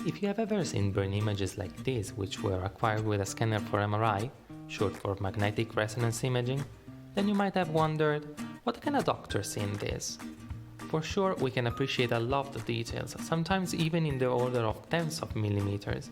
If you have ever seen brain images like this, which were acquired with a scanner for MRI, short for magnetic resonance imaging, then you might have wondered, what can a doctor see in this? For sure, we can appreciate a lot of details, sometimes even in the order of tens of millimeters.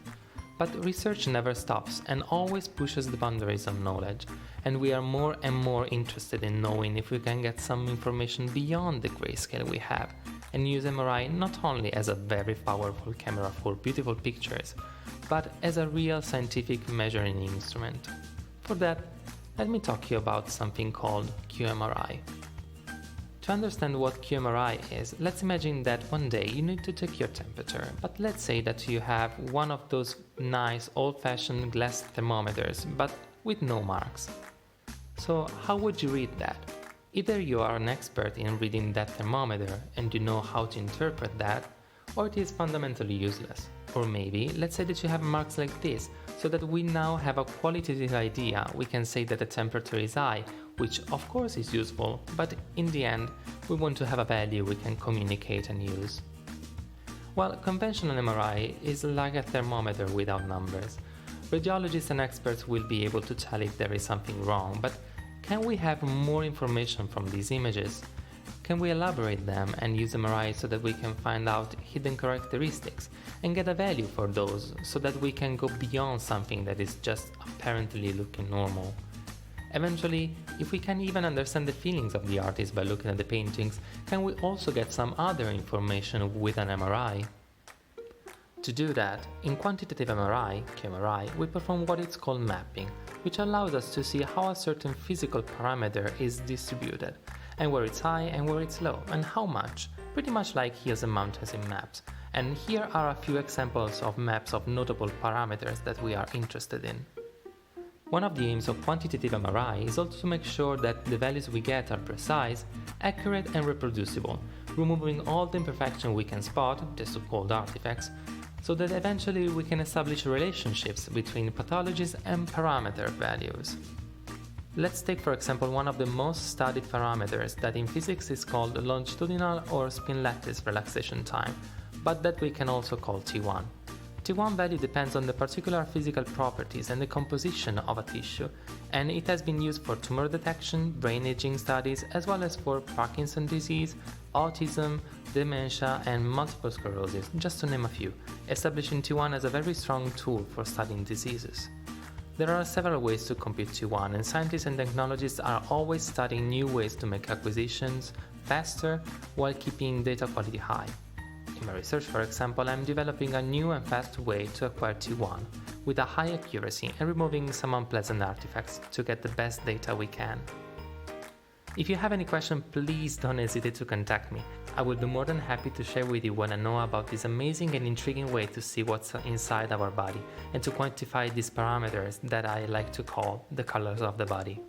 But research never stops and always pushes the boundaries of knowledge, and we are more and more interested in knowing if we can get some information beyond the grayscale we have, and use MRI not only as a very powerful camera for beautiful pictures, but as a real scientific measuring instrument. For that, let me talk to you about something called qMRI. To understand what qMRI is, let's imagine that one day you need to take your temperature, but let's say that you have one of those nice old-fashioned glass thermometers, but with no marks. So how would you read that? Either you are an expert in reading that thermometer and you know how to interpret that, or it is fundamentally useless. Or maybe, let's say that you have marks like this, so that we now have a qualitative idea. We can say that the temperature is high, which of course is useful, but in the end, we want to have a value we can communicate and use. Well, conventional MRI is like a thermometer without numbers. Radiologists and experts will be able to tell if there is something wrong, but can we have more information from these images? Can we elaborate them and use MRI so that we can find out hidden characteristics and get a value for those so that we can go beyond something that is just apparently looking normal? Eventually, if we can even understand the feelings of the artist by looking at the paintings, can we also get some other information with an MRI? To do that, in quantitative MRI, qMRI, we perform what is called mapping, which allows us to see how a certain physical parameter is distributed, and where it's high and where it's low, and how much, pretty much like hills and mountains in maps. And here are a few examples of maps of notable parameters that we are interested in. One of the aims of quantitative MRI is also to make sure that the values we get are precise, accurate and reproducible, removing all the imperfection we can spot, the so-called artifacts, so that eventually we can establish relationships between pathologies and parameter values. Let's take for example one of the most studied parameters that in physics is called longitudinal or spin lattice relaxation time, but that we can also call T1. T1 value depends on the particular physical properties and the composition of a tissue, and it has been used for tumor detection, brain aging studies, as well as for Parkinson's disease, autism, dementia, and multiple sclerosis, just to name a few, establishing T1 as a very strong tool for studying diseases. There are several ways to compute T1, and scientists and technologists are always studying new ways to make acquisitions faster while keeping data quality high. In my research, for example, I'm developing a new and fast way to acquire T1 with a high accuracy and removing some unpleasant artifacts to get the best data we can. If you have any question, please don't hesitate to contact me. I will be more than happy to share with you what I know about this amazing and intriguing way to see what's inside our body and to quantify these parameters that I like to call the colors of the body.